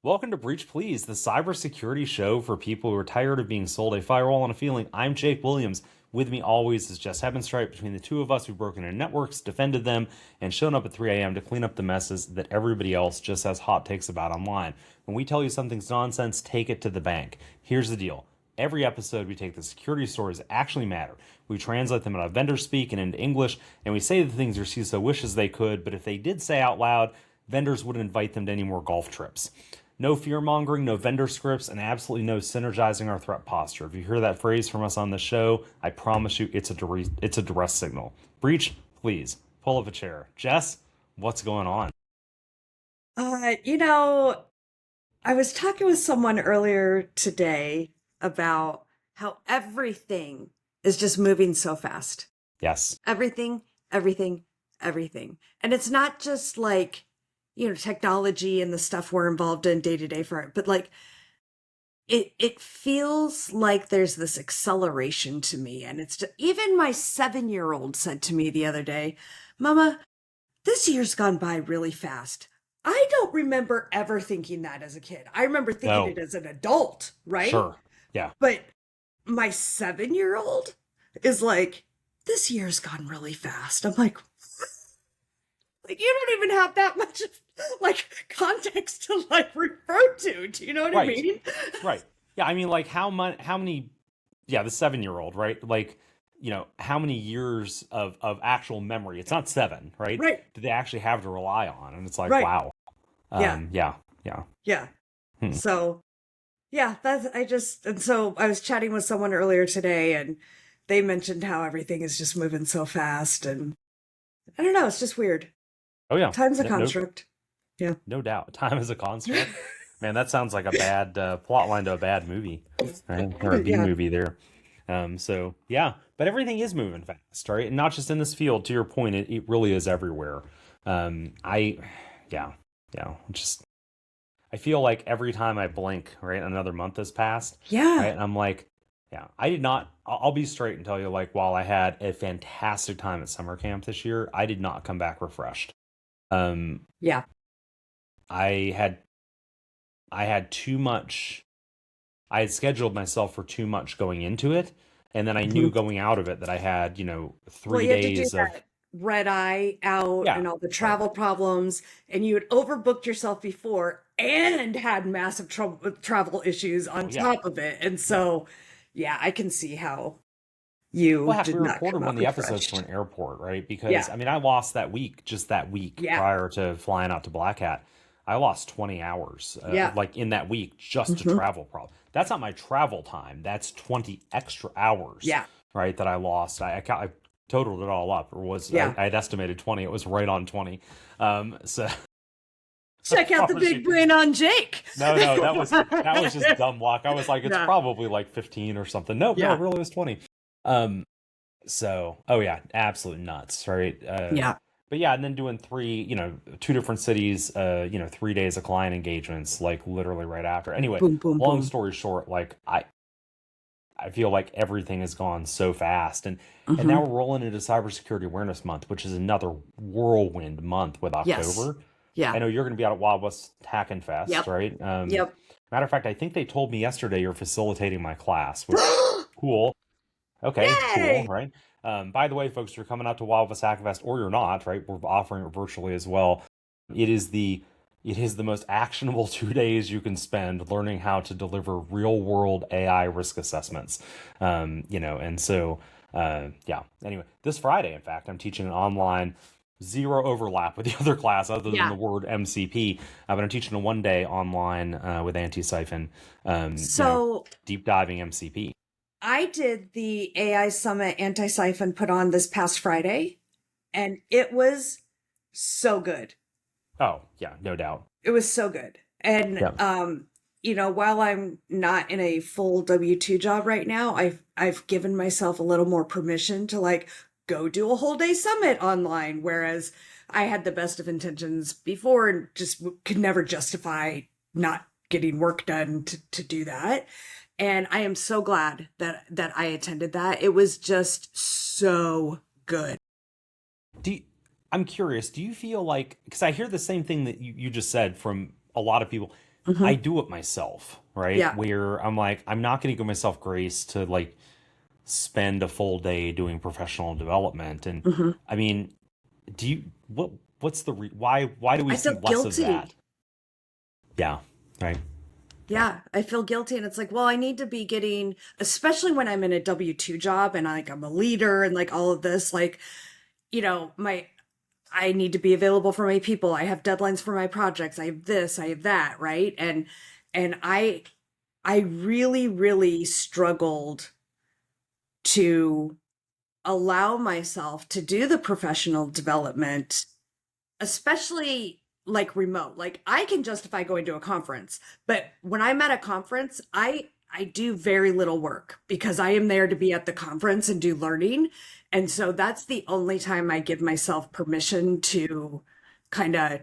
Welcome to Breach Please, the cybersecurity show for people who are tired of being sold a firewall and a feeling. I'm Jake Williams. With me always is Jess Hebenstreit. Between the two of us, we've broken into networks, defended them, and shown up at 3 a.m. to clean up the messes that everybody else just has hot takes about online. When we tell you something's nonsense, take it to the bank. Here's the deal. Every episode, we take the security stories that actually matter. We translate them out of vendor speak and into English, and we say the things your CISO wishes they could, but if they did say out loud, vendors wouldn't invite them to any more golf trips. No fear mongering, no vendor scripts, and absolutely no synergizing our threat posture. If you hear that phrase from us on the show, I promise you it's a duress signal. Breach, please pull up a chair. Jess, what's going on? Uh, you know, I was talking with someone earlier today about how everything is just moving so fast. Yes. Everything, everything, everything. And it's not just like, technology and the stuff we're involved in day to day for it, but like it feels like there's this acceleration to me. And it's just, even my 7-year-old said to me the other day, Mama, this year's gone by really fast. I don't remember ever thinking that as a kid. I remember thinking No. it as an adult, right? Sure. Yeah. But my 7-year-old is like, this year's gone really fast. I'm like you don't even have that much like context to like refer to. Do you know what I Right. mean? Right. Yeah. I mean, like how many? Yeah, the 7-year-old, right? Like, how many years of actual memory? It's not seven, right? Right. Do they actually have to rely on? And it's like, Right. wow. Yeah. Yeah. Yeah. Yeah. Hmm. So yeah, and so I was chatting with someone earlier today and they mentioned how everything is just moving so fast and I don't know, it's just weird. Oh yeah. Time's a No, construct. Yeah. no doubt. Time is a construct. Man, that sounds like a bad plot line to a bad movie, right? Or a B Yeah. movie there. So yeah, but everything is moving fast, right? And not just in this field. To your point, it really is everywhere. I, yeah, yeah. Just I feel like every time I blink, right, another month has passed, right? Yeah. And I'm like, yeah, I did not. I'll be straight and tell you, like, while I had a fantastic time at summer camp this year, I did not come back refreshed. Um, Yeah. I had I had too much. I had scheduled myself for too much going into it, and then I knew Mhm. going out of it that I had, Well, three you had to do days of that red eye out yeah, and all the right, travel problems, and you had overbooked yourself before and had massive travel issues oh on yeah, top of it. And yeah. so, yeah, I can see how you Well, heck, we did not recorded come one out of the episodes from refreshed. an airport, right? Because Yeah. I mean, I lost that week, just that week Yeah. prior to flying out to Black Hat. I lost 20 hours, Yeah. like in that week, just to Hmm. travel problem. That's not my travel time. That's 20 extra hours, Yeah. right? That I lost. I totaled it all up, or was Yeah. I had estimated 20. It was right on 20. So I Check out the promise you. big brain on Jake. No, that was just dumb luck. I was like, it's Yeah. probably like 15 or something. Nope, no, it Yeah. really was 20. Um, so, oh yeah, absolute nuts, right? Yeah. But yeah, and then doing two different cities, 3 days of client engagements, like literally right after. Anyway, Boom, boom, long boom. story short, like I feel like everything has gone so fast, and Hmm. now we're rolling into Cybersecurity Awareness Month, which is another whirlwind month with Yes. October. I Yeah. know you're going to be out at Wild West Hackin Fest, Yep. right? Yep. Matter of fact, I think they told me yesterday you're facilitating my class, which cool. Okay, cool, Yay! right? By the way, folks, you're coming out to Wild West Hack Fest, or you're not, right? We're offering it virtually as well. It is the it is the most actionable 2 days you can spend learning how to deliver real world AI risk assessments. And so yeah. Anyway, this Friday, in fact, I'm teaching an online zero overlap with the other class other than Yeah. the word MCP. But I'm teaching a 1 day online with Anti-Siphon, So deep diving MCP. I did the AI Summit Anti-Siphon put on this past Friday, and it was so good. Oh, yeah, no doubt. It was so good. And Yeah. while I'm not in a full W-2 job right now, I've given myself a little more permission to like go do a whole day summit online, whereas I had the best of intentions before and just could never justify not getting work done to do that. And I am so glad that I attended that. It was just so good. Do you- I'm curious, do you feel like, because I hear the same thing that you just said from a lot of people. Hmm. I do it myself, right? Yeah. Where I'm like, I'm not going to give myself grace to like spend a full day doing professional development. And Hmm. I mean, do you what's the why do we I see feel less of that? guilty. Yeah, right. Yeah, Yeah, I feel guilty. And it's like, well, I need to be getting, especially when I'm in a W-2 job and like I'm a leader and like all of this, like, I need to be available for my people. I have deadlines for my projects. I have this, I have that, right? And I really, really struggled to allow myself to do the professional development, especially like remote. Like I can justify going to a conference, but when I'm at a conference, I do very little work because I am there to be at the conference and do learning. And so that's the only time I give myself permission to kind of,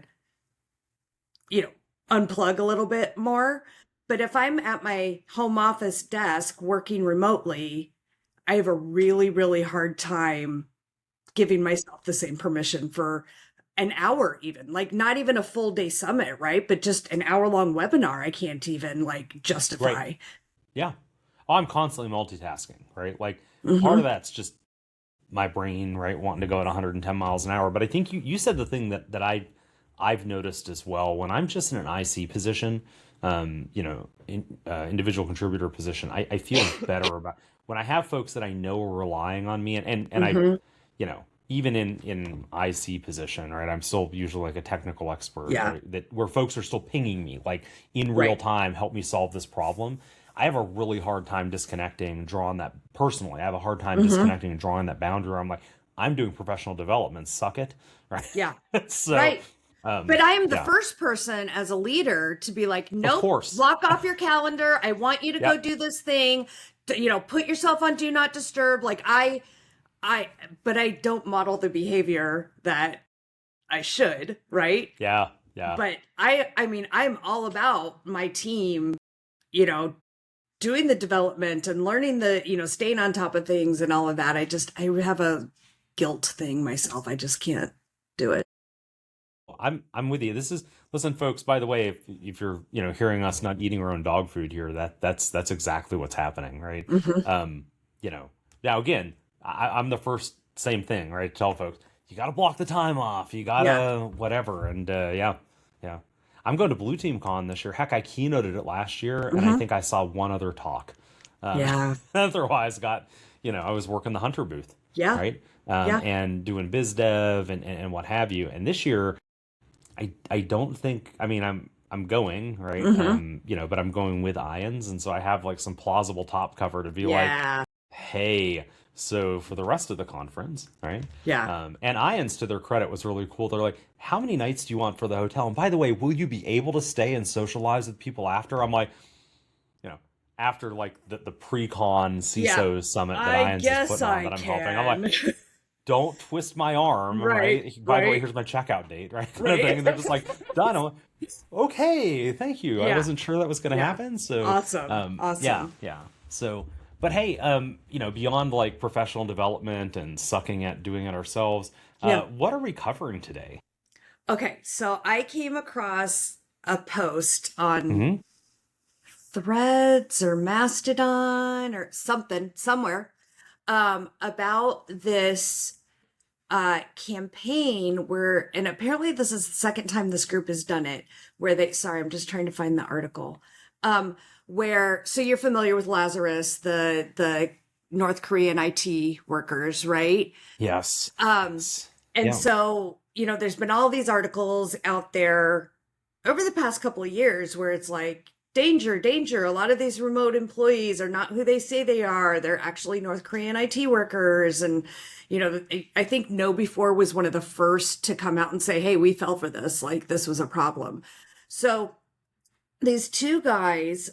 you know, unplug a little bit more. But if I'm at my home office desk working remotely, I have a really, really hard time giving myself the same permission for an hour, even like not even a full day summit, right? But just an hour long webinar. I can't even like right. justify. Yeah. Oh, I'm constantly multitasking, right? Like part of Hmm. that's just my brain, right, wanting to go at 110 miles an hour. But I think you said the thing that I've noticed as well when I'm just in an IC position, individual contributor position. I feel better about when I have folks that I know are relying on me, and I, Hmm. even in IC position, right, I'm still usually like a technical expert, Yeah. right, that where folks are still pinging me like in real Right. time, help me solve this problem. I have a really hard time disconnecting, drawing that personally. I have a hard time Hmm. disconnecting and drawing that boundary. Where I'm like, I'm doing professional development, suck it, right? Yeah. So, Right. But I am the yeah, first person as a leader to be like, of nope, course, block off your calendar. I want you to go yep, do this thing. Put yourself on do not disturb. I, but I don't model the behavior that I should, right? yeah, yeah, But I mean, I'm all about my team, you know, doing the development and learning staying on top of things and all of that. I have a guilt thing myself. I just can't do it. I'm with you. This is listen, folks. By the way, if you're hearing us not eating our own dog food here, that's exactly what's happening, right? Hmm. Um, now again, I'm the first same thing, right? Tell folks you got to block the time off, you Yeah. gotta whatever, and yeah, yeah. I'm going to Blue Team Con this year. Heck, I keynoted it last year, and I Hmm. think I saw one other talk. Yeah. Otherwise, I was working the hunter booth, Yeah. right? Yeah. And doing biz dev and what have you. And this year I don't think I mean I'm going right Hmm. but I'm going with Ions, and so I have like some plausible top cover to be like, Yeah. hey, so for the rest of the conference, right? Yeah. And Ions, to their credit, was really cool. They're like, how many nights do you want for the hotel, and by the way, will you be able to stay and socialize with people after? I'm like, you know after like the pre-con Yeah. CISO summit that I Ions is guess putting on I that I'm helping, I'm like, can. don't twist my arm, Right. right? By the way, Right. here's my checkout date, right? Kind of thing. Right. And they're just like, done. I'm like, okay, thank you. I Yeah. wasn't sure that was going to Yeah. happen. So, Awesome. yeah, Awesome. yeah. So, but hey, beyond like professional development and sucking at doing it ourselves, Yeah. what are we covering today? Okay. So I came across a post on Hmm. Threads or Mastodon or something somewhere about this campaign where, and apparently this is the second time this group has done it, where sorry, I'm just trying to find the article. Where, so you're familiar with Lazarus, the North Korean IT workers, right? Yes. Um, Yes. and Yeah. so, there's been all these articles out there over the past couple of years where it's like, danger, danger. A lot of these remote employees are not who they say they are. They're actually North Korean IT workers. And, I think Know Before was one of the first to come out and say, hey, we fell for this. Like, this was a problem. So these two guys,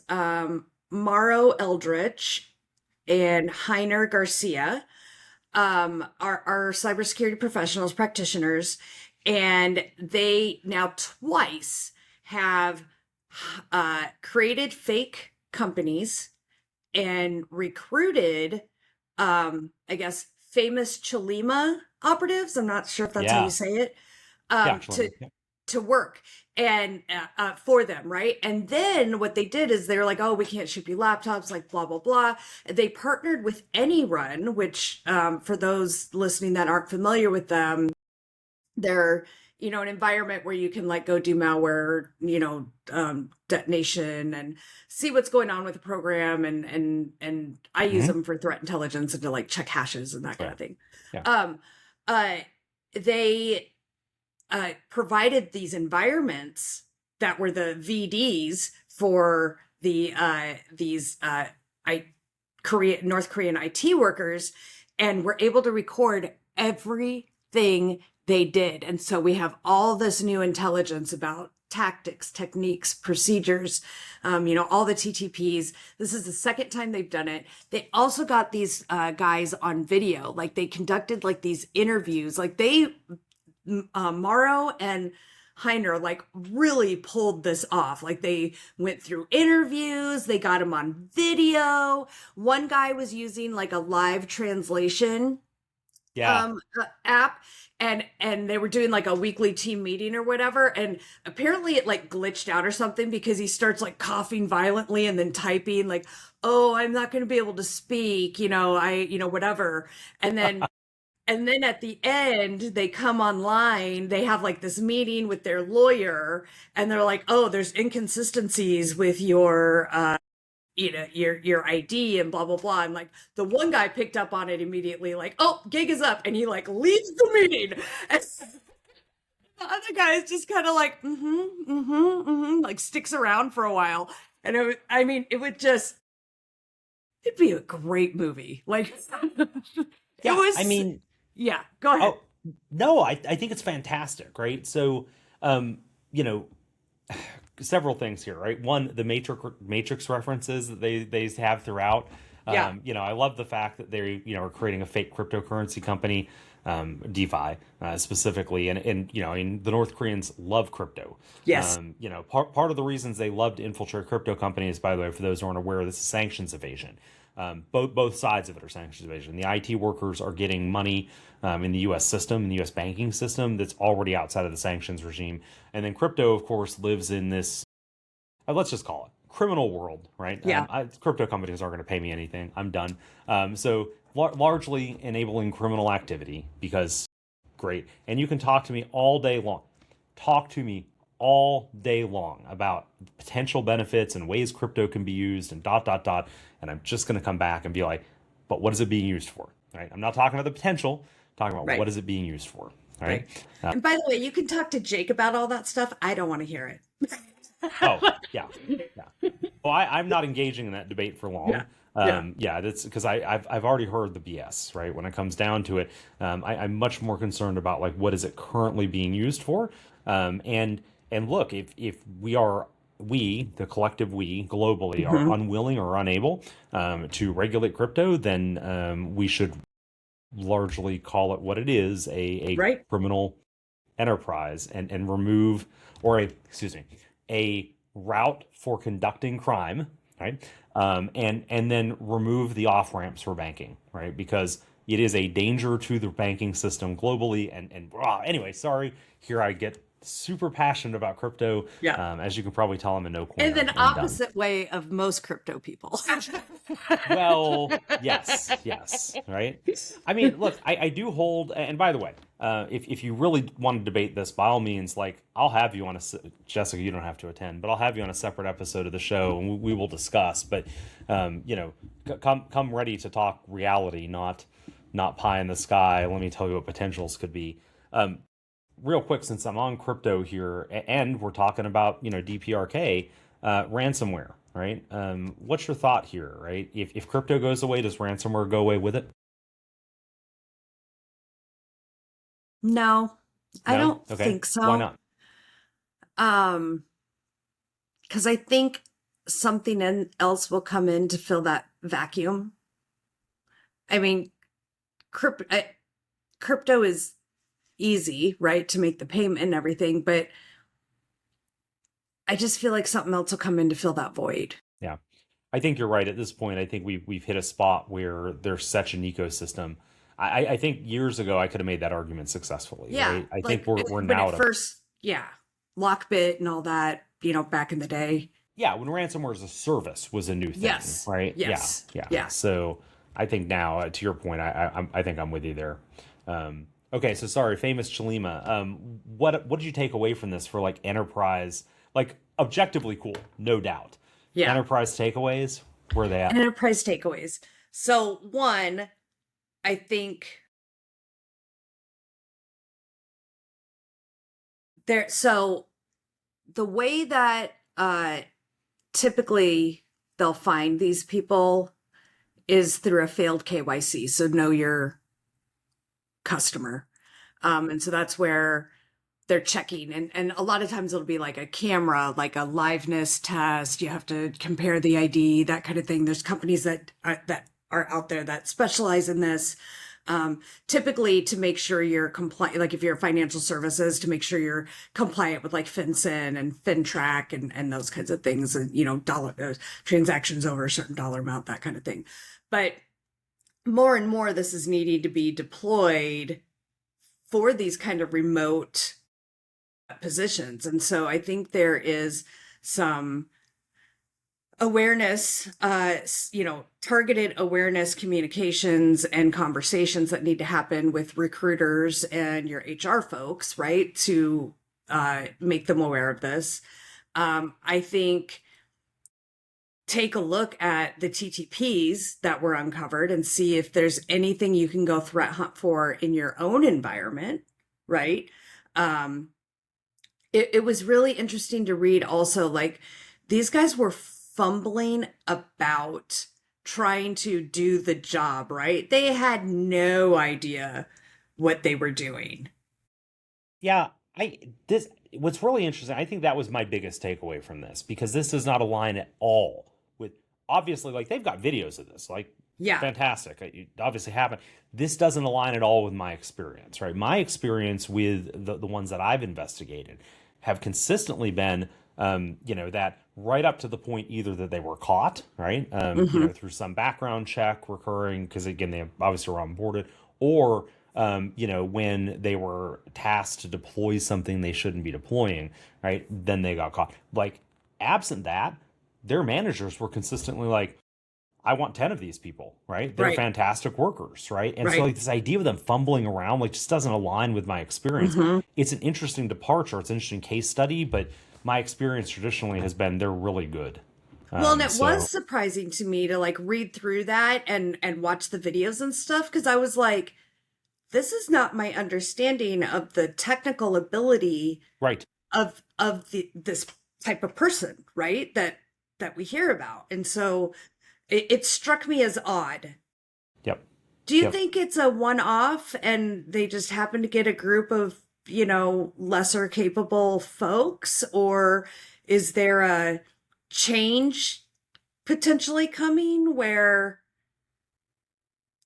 Mauro Eldritch and Heiner Garcia, are cybersecurity professionals, practitioners, and they now twice have created fake companies and recruited, I guess, famous Chollima operatives. I'm not sure if that's how you Yeah. say it. Yeah. To Shalima. Yeah. to work and for them, right? And then what they did is they were like, oh, we can't ship you laptops, like blah blah blah. They partnered with AnyRun, which for those listening that aren't familiar with them, they're an environment where you can like go do malware, detonation and see what's going on with the program, and I use Hmm. them for threat intelligence and to like check hashes and that kind Yeah. of thing. Yeah. um uh they provided these environments that were the VDs for these North Korean IT workers, and were able to record everything they did. And so we have all this new intelligence about tactics, techniques, procedures, all the TTPs. This is the second time they've done it. They also got these guys on video. Like they conducted like these interviews. Like Morrow and Heiner like really pulled this off. Like they went through interviews, they got him on video. One guy was using like a live translation Yeah. app, and they were doing like a weekly team meeting or whatever, and apparently it like glitched out or something because he starts like coughing violently and then typing like, oh, I'm not going to be able to speak, whatever. And then at the end, they come online, they have like this meeting with their lawyer, and they're like, oh, there's inconsistencies with your ID and blah blah blah. And like the one guy picked up on it immediately, like, oh, gig is up, and he like leaves the meeting. And the other guy is just kind of like, like sticks around for a while. And it'd be a great movie. Like it Yeah. I was, mean, yeah, go ahead. oh no, I think it's fantastic, right? So, you know, several things here, right? One, the matrix references that they have throughout. Yeah. I love the fact that they are creating a fake cryptocurrency company, DeFi specifically, and I mean the North Koreans love crypto. Yes. Part of the reasons they love to infiltrate crypto companies, by the way, for those who aren't aware, this is sanctions evasion. Both sides of it are sanctions evasion. The IT workers are getting money in the U.S. system, in the U.S. banking system, that's already outside of the sanctions regime. And then crypto, of course, lives in this, let's just call it criminal world, right? Yeah. Crypto companies aren't going to pay me anything. I'm done. Largely enabling criminal activity because great. And you can talk to me all day long. Talk to me all day long about potential benefits and ways crypto can be used and dot dot dot. And I'm just going to come back and be like, but what is it being used for? Right? I'm not talking about the potential. I'm talking about Right. what is it being used for? All right. Right. And by the way, you can talk to Jake about all that stuff. I don't want to hear it. Oh, yeah. Yeah. Well, I'm not engaging in that debate for long. Yeah. Yeah. Yeah, that's because I've already heard the BS, right? When it comes down to it, I'm much more concerned about like what is it currently being used for, and look, if we, the collective we globally, are Hmm. unwilling or unable to regulate crypto, then we should largely call it what it is, a Right. criminal enterprise, and remove, or excuse me, a route for conducting crime, right? And then remove the off ramps for banking, right? Because it is a danger to the banking system globally. Anyway, sorry, here I get super passionate about crypto. Yeah. As you can probably tell, I'm a no In coiner an and done. opposite way of most crypto people. Well, yes, yes, right. I mean, look, I do hold, and by the way, if you really want to debate this, by all means, like I'll have you on Jessica, you don't have to attend, but I'll have you on a separate episode of the show, and we will discuss. But come ready to talk reality, not pie in the sky. Let me tell you what potentials could be. Real quick, since I'm on crypto here, and we're talking about DPRK, ransomware, right? What's your thought here, right? If crypto goes away, does ransomware go away with it? No, I No? don't Okay. think Why so. not? Um, because I think else will come in to fill that vacuum. I mean, crypto is easy, right, to make the payment and everything, but I just feel like something else will come in to fill that void. Yeah. I think you're right. At this point, I think we've hit a spot where there's such an ecosystem. I think years ago I could have made that argument successfully, Yeah, right? I think like we're when now it at a first, yeah. Lockbit and all that, back in the day. Yeah, when ransomware as a service was a new thing, Yes. right? Yeah, Yes. yeah. Yeah. So I think now, to your point, I think I'm with you there. Okay, so sorry, famous Chollima. What did you take away from this for like enterprise? Like objectively cool, no doubt. Yeah. Enterprise takeaways, where are they at? Enterprise takeaways. So, one, I think so the way that typically they'll find these people is through a failed KYC. So, know your customer. And so that's where they're checking. And a lot of times it'll be like a camera, like a liveness test. You have to compare the ID, that kind of thing. There's companies that are out there that specialize in this. Typically to make sure you're compliant, like if you're financial services, to make sure you're compliant with like FinCEN and FinTrack and those kinds of things, and dollar transactions over a certain dollar amount, that kind of thing. But more and more, this is needing to be deployed for these kind of remote positions. And so I think there is some awareness, targeted awareness communications and conversations that need to happen with recruiters and your HR folks, right? To make them aware of this. I think take a look at the TTPs that were uncovered and see if there's anything you can go threat hunt for in your own environment, right? It was really interesting to read also, like these guys were fumbling about trying to do the job, right? They had no idea what they were doing. Yeah, this what's really interesting. I think that was my biggest takeaway from this because this does not align at all with obviously like they've got videos of this, like Yeah. fantastic. It obviously happened. This doesn't align at all with my experience, right? My experience with the ones that I've investigated have consistently been that right up to the point either that they were caught, right? Through some background check recurring, because again, they obviously were onboarded, or when they were tasked to deploy something they shouldn't be deploying, right? Then they got caught. Like, absent that, their managers were consistently like, I want 10 of these people, right? They're Right. fantastic workers, right? And so Right. like this idea of them fumbling around like just doesn't align with my experience. It's an interesting departure, it's an interesting case study, but my experience traditionally has been they're really good. Well, and it So was surprising to me to like read through that and watch the videos and stuff, because I was like, this is not my understanding of the technical ability right. of this type of person, right? That we hear about. And so it struck me as odd. Yep. Do you Yep. think it's a one-off and they just happen to get a group of, lesser capable folks, or is there a change potentially coming where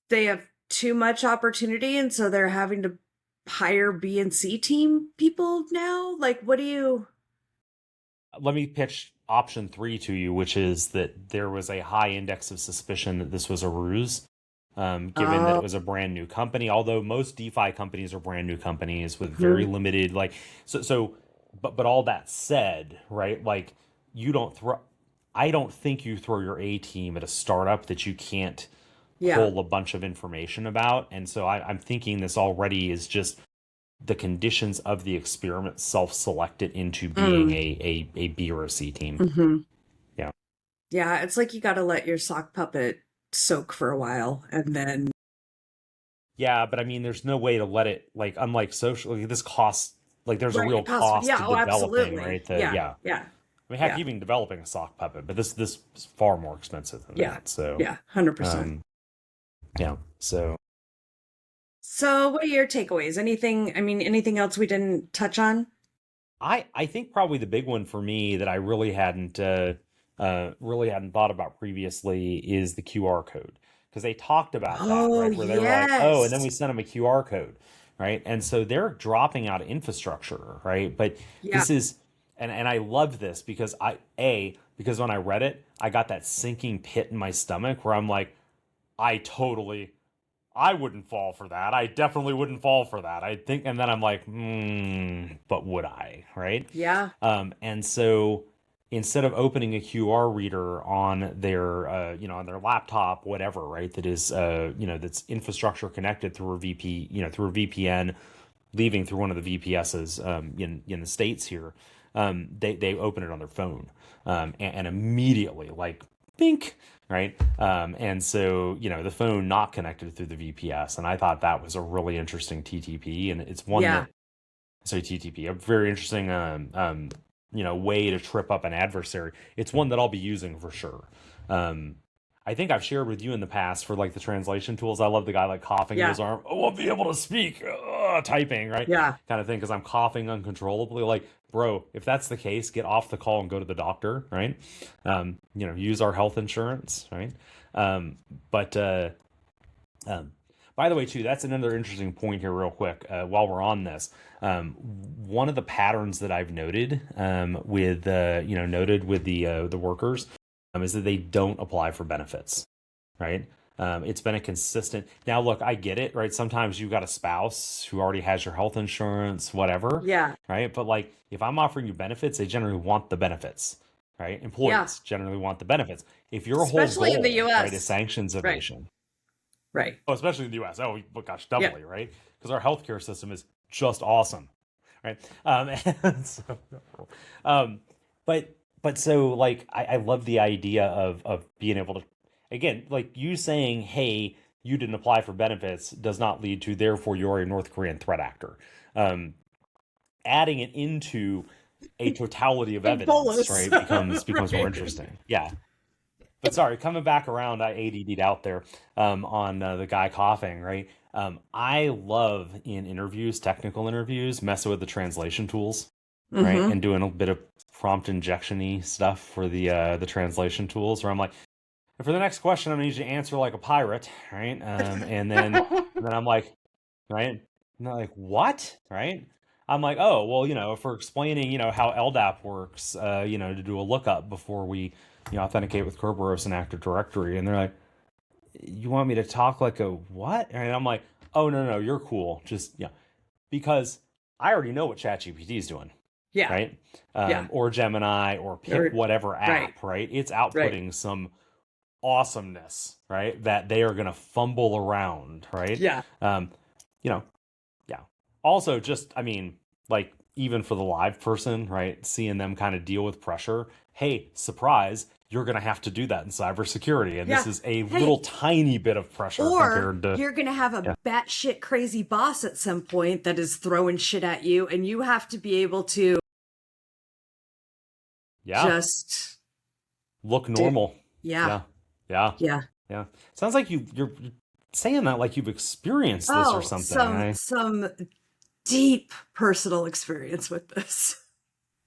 they have too much opportunity and so they're having to hire B and C team people now? Like, what do you? Let me pitch option 3 to you, which is that there was a high index of suspicion that this was a ruse. Given that it Oh, was a brand new company, although most DeFi companies are brand new companies with very mhm. limited but all that said, right? Like you don't throw I don't think you throw your A team at a startup that you can't Yeah. pull a bunch of information about. And so I'm thinking this already is just the conditions of the experiment self-selected into being Mm. a B or a C team. Hmm. Yeah. Yeah, it's like you got to let your sock puppet soak for a while and then. Yeah, but I mean, there's no way to let it like unlike social. Like, this costs like there's a Right, real it costs. cost Yeah, to oh, developing, absolutely. right? Yeah, Yeah. yeah, I mean, heck, yeah, even developing a sock puppet, but this is far more expensive than yeah, that. So, yeah, 100%. um, yeah. So So, what are your takeaways? Anything, I mean, anything else we didn't touch on? I think probably the big one for me that I really hadn't thought about previously is the QR code because they talked about that, Oh, right? Where they were like, oh, and then we yes. sent them a QR code, right? And so they're dropping out infrastructure, right? But Yeah. this is and I loved this because because when I read it, I got that sinking pit in my stomach where I'm like, I totally I wouldn't fall for that. I definitely wouldn't fall for that. I think, and then I'm like, but would I? Right? Yeah. And so instead of opening a QR reader on their, on their laptop, whatever, right, that is, that's infrastructure connected through a through a VPN, leaving through one of the VPSs in the states here, they open it on their phone, and immediately like bink, right? And so the phone not connected through the VPS, and I thought that was a really interesting TTP, and it's one Yeah. that sorry TTP, a very interesting way to trip up an adversary. It's one that I'll be using for sure. Um, I think I've shared with you in the past for like the translation tools. I love the guy like coughing in Yeah. his arm. I won't be able to speak, typing, right? Yeah. Kind of thing because I'm coughing uncontrollably. Like, bro, if that's the case, get off the call and go to the doctor, right? Use our health insurance, right? But by the way, too, that's another interesting point here, real quick. While we're on this, one of the patterns that I've noted noted with the workers, is that they don't apply for benefits, right? It's been a consistent. Now, look, I get it, right? Sometimes you've got a spouse who already has your health insurance, whatever, Yeah. right? But like, if I'm offering you benefits, they generally want the benefits, right? Yeah. Employees generally want the benefits. If your whole Especially in the goal, right, is US. sanctions Right. evasion, Right. oh, especially in the U.S. Oh, gosh, Yeah. doubly, right? Because our healthcare system is just awesome, right? And so, um, but so like I love the idea of being able to, again, like you saying, hey, you didn't apply for benefits does not lead to therefore you're a North Korean threat actor. Adding it into a totality of Big evidence, bolus. right, becomes more Right. interesting. Yeah. But sorry, coming back around, I ADD'd out there on the guy coughing, right? I love in interviews, technical interviews, messing with the translation tools, right? Mm-hmm. And doing a bit of prompt injection-y stuff for the translation tools where I'm like, for the next question, I'm gonna need you to answer like a pirate, right? And then I'm like, right? And they're like, what? Right? I'm like, oh, well, if we're explaining, how LDAP works, to do a lookup before we, authenticate with Kerberos and Active Directory. And they're like, you want me to talk like a what? And I'm like, oh, no, you're cool. Just, yeah. Because I already know what ChatGPT is doing, Yeah. right? Yeah. Or Gemini, or pick whatever Right. app, right? It's Right. outputting some awesomeness, right? That they are going to fumble around, right? Yeah. You know, yeah. Also, just, I mean, like, even for the live person, right? Seeing them kind of deal with pressure. Hey, surprise, you're going to have to do that in cybersecurity. And Yeah. this is a Hey. little tiny bit of pressure Or compared to. you're going to have a Yeah. batshit crazy boss at some point that is throwing shit at you, and you have to be able to Yeah. just Look normal. Yeah. Yeah. Yeah. Yeah. Sounds like you're saying that like you've experienced this or something. Some deep personal experience with this.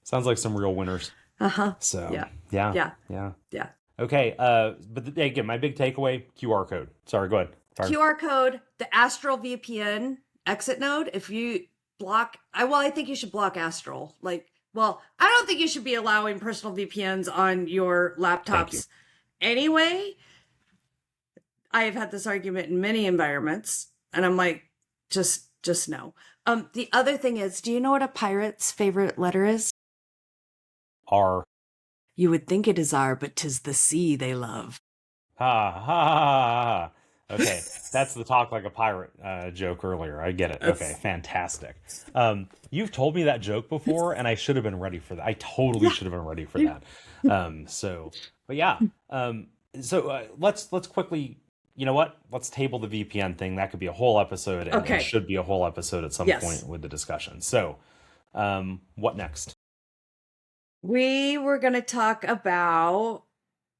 Sounds like some real winners. Uh-huh. So Yeah. yeah. Yeah. Yeah. Yeah. Okay. Again, my big takeaway: QR code. Sorry. Go ahead. Sorry. QR code, the Astral VPN exit node. If you block, I think you should block Astral. I don't think you should be allowing personal VPNs on your laptops anyway. I have had this argument in many environments, and I'm like, just no. The other thing is, do you know what a pirate's favorite letter is? R. You would think it is R, but 'tis the C they love. Ha ha ha. Okay, that's the talk like a pirate joke earlier. I get it. Okay, fantastic. You've told me that joke before, and I should have been ready for that. I totally should have been ready for that. But yeah. Let's quickly. You know what? Let's table the VPN thing. That could be a whole episode, and Okay. it should be a whole episode at some point with the discussion. So, what next? We were going to talk about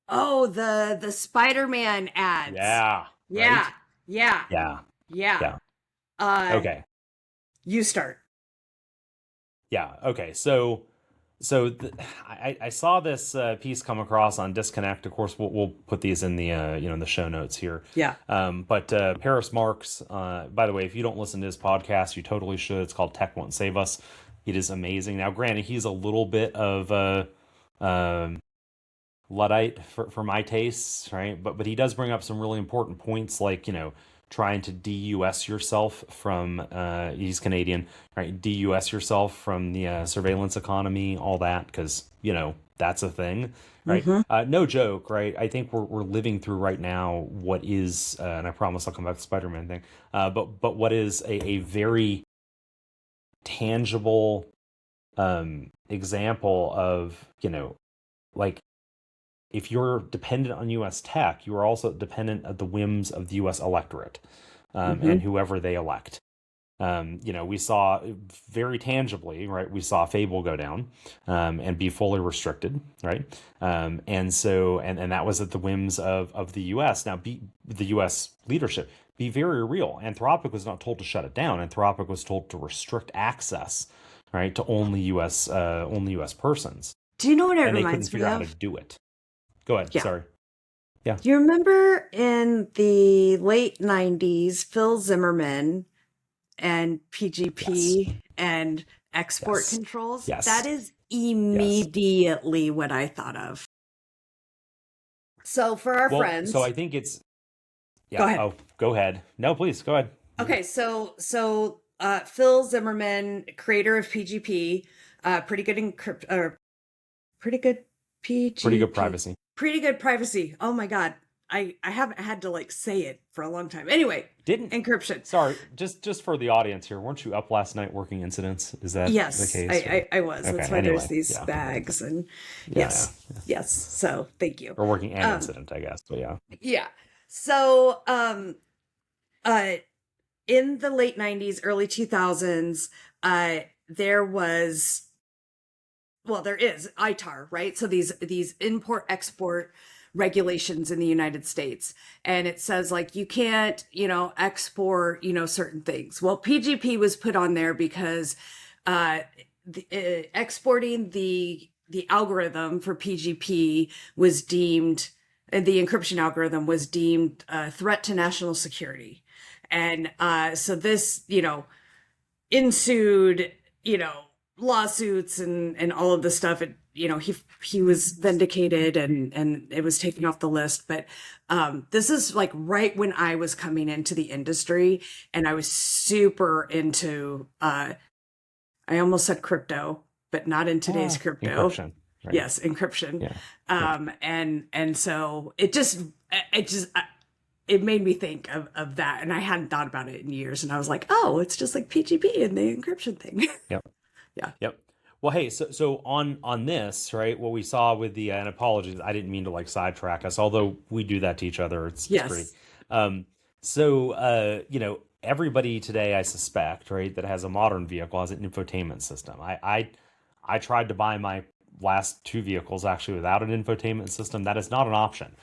the Spider-Man ads. Yeah. Yeah. Right? Yeah. Yeah. Yeah. Yeah. Okay. You start. Yeah. Okay. So I saw this piece come across on Disconnect. Of course, we'll put these in the in the show notes here. Yeah. But Paris Marks. By the way, if you don't listen to his podcast, you totally should. It's called Tech Won't Save Us. It is amazing. Now, granted, he's a little bit of Luddite for my tastes, right? But he does bring up some really important points, like trying to de-US yourself from, he's Canadian, right? De-US yourself from the surveillance economy, all that, because, that's a thing, right? Mm-hmm. No joke, right? I think we're living through right now what is, and I promise I'll come back to the Spider-Man thing, but what is a very tangible example of, like, if you're dependent on U.S. tech, you are also dependent of the whims of the U.S. electorate, Mm-hmm. and whoever they elect. We saw very tangibly, right? We saw Fable go down and be fully restricted, right? And that was at the whims of the U.S. Now, the U.S. leadership, be very real. Anthropic was not told to shut it down. Anthropic was told to restrict access, right, to only U.S. persons, Do you know what it and they couldn't reminds me figure out how to of? do it. Go ahead. Yeah. Sorry. Yeah. Do you remember in the late 90s, Phil Zimmerman and Yes. PGP and export Yes. controls? That Yes. is Yes. immediately what I thought of. So for our Well, so friends, I think it's go yeah. ahead. Oh, go ahead. No, please go ahead. Okay, so Phil Zimmerman, creator of PGP, pretty good pretty good Pretty good PGP, privacy. pretty good privacy. Oh my God, I haven't had to like say it for a long time. Anyway, Didn't encryption. Sorry, just for the audience here, weren't you up last night working incidents? Is that the Yes, case? Or I was. okay, That's why there's anyway, these yeah, bags and yeah, yes, yes. So thank you. or working an Um, incident, I guess. But yeah, yeah. So uh in the late 90s, early 2000s, there was, well, there is ITAR, right? So these import export regulations in the United States. And it says like you can't, export, certain things. Well, PGP was put on there because exporting the algorithm for PGP was deemed, the encryption algorithm was deemed a threat to national security. And so this, ensued, lawsuits and all of the stuff. It, he was vindicated and it was taken off the list. But this is like right when I was coming into the industry and I was super into I almost said crypto, but not in today's crypto. encryption, right? Yes, encryption. Yeah, yeah. And so it made me think of that. And I hadn't thought about it in years. And I was like, oh, it's just like PGP and the encryption thing. Yep. Yeah. Yep. Well, hey, so on this, right? What we saw with the and apologies, I didn't mean to like sidetrack us, although we do that to each other. It's great. Yes. Everybody today, I suspect, right, that has a modern vehicle has an infotainment system. I tried to buy my last two vehicles actually without an infotainment system. That is not an option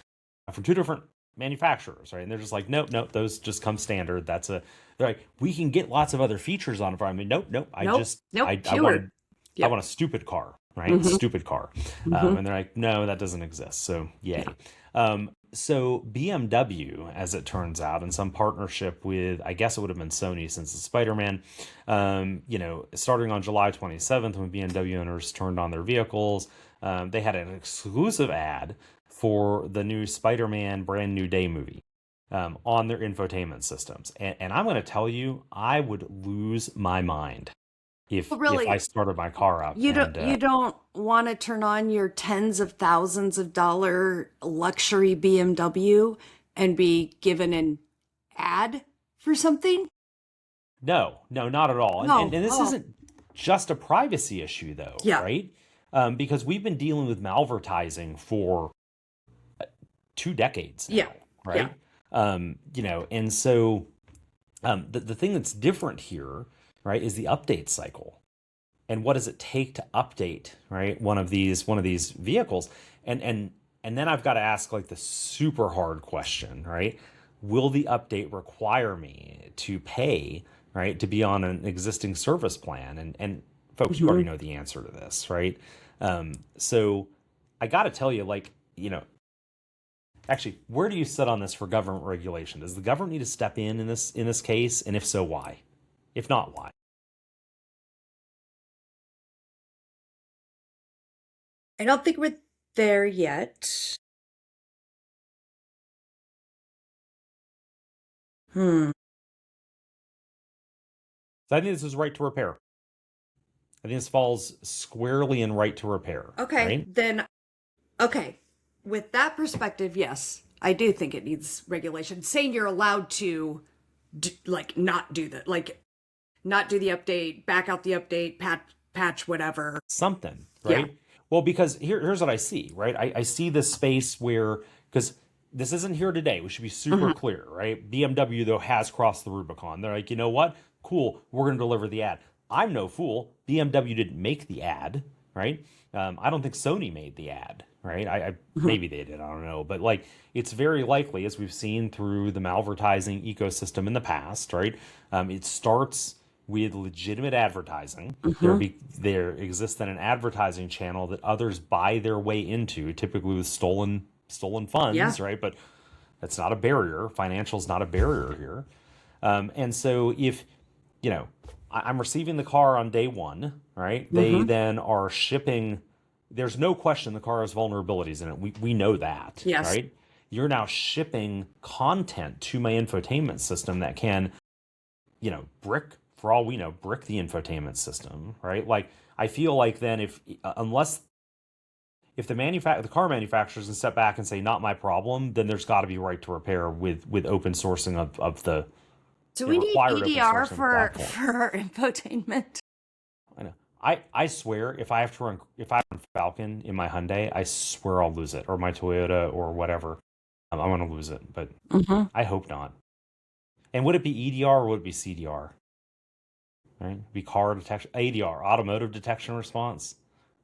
from two different manufacturers, right? And they're just like, nope, nope, those just come standard. They're like, we can get lots of other features on it. I mean, nope, nope. Nope. Nope. I Fewer. want a stupid car, right? Mm-hmm. Stupid car. Mm-hmm. And they're like, no, that doesn't exist. So yay. So BMW, as it turns out, in some partnership with, I guess it would have been Sony since it's Spider-Man, starting on July 27th when BMW owners turned on their vehicles, they had an exclusive ad for the new Spider-Man Brand New Day movie on their infotainment systems. And I'm going to tell you, I would lose my mind Well, if I really, started my car up and you don't want to turn on your tens of thousands of dollar luxury BMW and be given an ad for something? no, no, not at all. And No. this Oh, isn't just a privacy issue, though, yeah. right? Because we've been dealing with malvertising for 2 decades Yeah. now, Yeah. right? And so the thing that's different here, right, is the update cycle. And what does it take to update, right, one of these vehicles? And then I've got to ask like the super hard question, right? Will the update require me to pay, right, to be on an existing service plan? And folks, you Hmm. already know the answer to this, right? So I got to tell you, like, actually, where do you sit on this for government regulation? Does the government need to step in this case? And if so, why? If not, why? I don't think we're there yet. Hmm. So I think this is right to repair. I think this falls squarely in right to repair, Okay, right? then, okay. With that perspective, yes, I do think it needs regulation. Saying you're allowed to, like, not do that, like, not do the update, back out the update, patch, whatever. Something, Yeah. right? Well, because here's what I see, right? I see this space where, because this isn't here today, we should be super Hmm. clear, right? BMW, though, has crossed the Rubicon. They're like, you know what? Cool, we're going to deliver the ad. I'm no fool. BMW didn't make the ad, right? I don't think Sony made the ad, right? I Hmm. maybe they did, I don't know, but like it's very likely, as we've seen through the malvertising ecosystem in the past, right? It starts with legitimate advertising. Hmm. There exists then an advertising channel that others buy their way into, typically with stolen Yeah. funds, right? But that's not a barrier. Financial's not a barrier here. And so if, you know, I'm receiving the car on day one, right? They Hmm. then are shipping. There's no question the car has vulnerabilities in it. We know that, Yes. right? You're now shipping content to my infotainment system that can, brick, for all we know, brick the infotainment system, right? Like I feel like then if unless if the car manufacturers can step back and say not my problem, then there's got to be right to repair with open sourcing of the Do we need required open EDR sourcing of the for platform. our infotainment? I know. I swear if I run Falcon in my Hyundai, I swear I'll lose it, or my Toyota or whatever. I'm gonna lose it, but Hmm. I hope not. And would it be EDR or would it be CDR? Right? Be car detection, ADR, automotive detection response.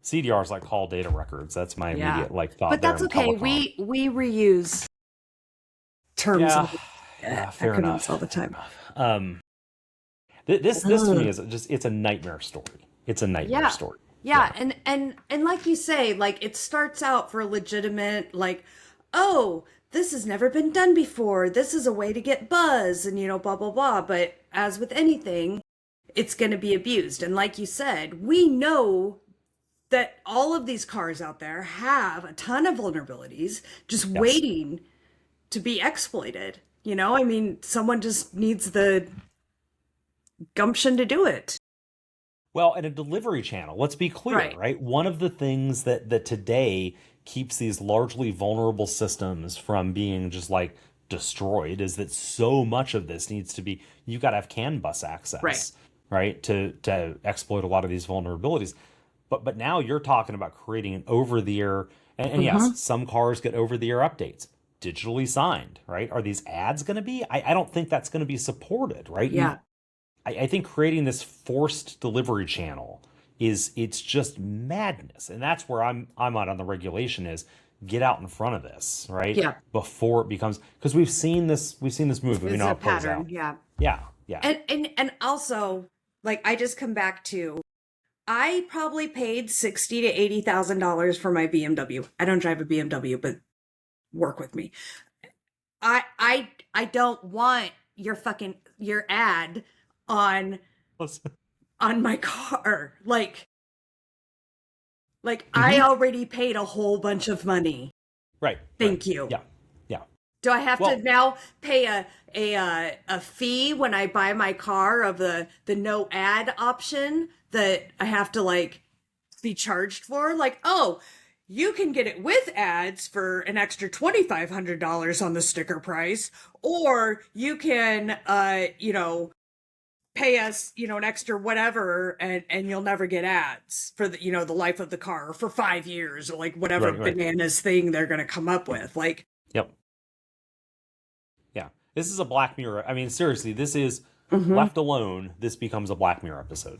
CDR is like call data records. That's my Yeah. immediate like thought But there that's in okay. telecom. We reuse terms Yeah, all yeah, fair acronyms enough, all the fair time. enough. This to me Ugh. is just it's a nightmare story. It's a nightmare Yeah. story. Yeah, Yeah. and like you say, like it starts out for legitimate, like, oh, this has never been done before. This is a way to get buzz and blah blah blah. But as with anything, it's going to be abused. And like you said, we know that all of these cars out there have a ton of vulnerabilities just Yes. waiting to be exploited. I mean, someone just needs the gumption to do it. Well, and a delivery channel, let's be clear, Right. right? One of the things that today keeps these largely vulnerable systems from being just like destroyed is that so much of this needs to be you got to have CAN bus Right. access, right? To exploit a lot of these vulnerabilities. But now you're talking about creating an over the air and yes, Mm-hmm. some cars get over the air updates digitally signed, right? Are these ads going to be? I don't think that's going to be supported, right? Yeah. I think creating this forced delivery channel it's just madness, and that's where I'm on the regulation is get out in front of this, right? Yeah. Before it becomes because we've seen this move. We It's know how a it plays pattern. out. Yeah. Yeah, yeah, And also, like, I just come back to I probably paid $60 to $80,000 for my BMW. I don't drive a BMW, but work with me. I don't want your ad on Listen. on my car. Like I Hmm. already paid a whole bunch of money. Right, right, Thank you. yeah, yeah. Do I have to Well, now pay a fee when I buy my car of the no ad option that I have to like be charged for? Like, oh, you can get it with ads for an extra $2,500 on the sticker price, or you can pay us, an extra whatever, and you'll never get ads for the life of the car, or for 5 years, or like whatever right, right. bananas thing they're gonna come up with. Like, Yep. Yeah. This is a Black Mirror. I mean, seriously, this is mm-hmm, left alone. This becomes a Black Mirror episode,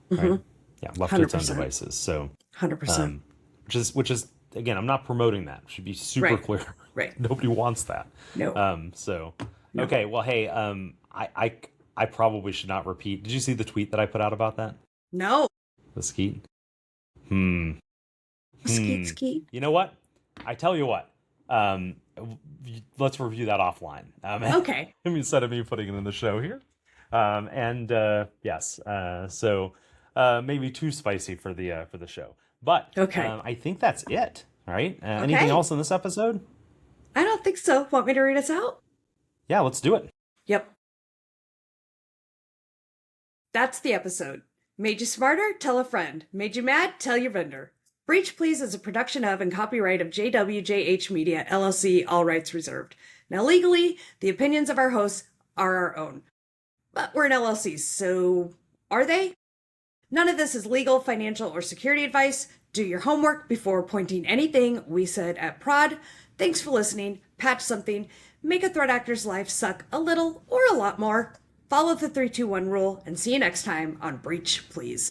mm-hmm, right? Yeah, left to its own 100%, devices. So, 100%. um, which is again, I'm not promoting that. Should be super Right, clear. right. Nobody wants that. No, So, no. okay. Well, hey, I probably should not repeat. Did you see the tweet that I put out about that? No. The skeet. Hmm. Skeet Hmm. skeet. You know what? I tell you what. Um, let's review that offline. Okay. Instead of me putting it in the show here. And yes, so maybe too spicy for the show. But Okay. I think that's it. All right. Anything Okay. else in this episode? I don't think so. Want me to read us out? Yeah, let's do it. Yep. That's the episode. Made you smarter? Tell a friend. Made you mad? Tell your vendor. Breach Please is a production of and copyright of JWJH Media, LLC, all rights reserved. Now, legally, the opinions of our hosts are our own. But we're an LLC, so are they? None of this is legal, financial, or security advice. Do your homework before pointing anything we said at prod. Thanks for listening. Patch something. Make a threat actor's life suck a little or a lot more. Follow the 3-2-1 rule and see you next time on Breach Please.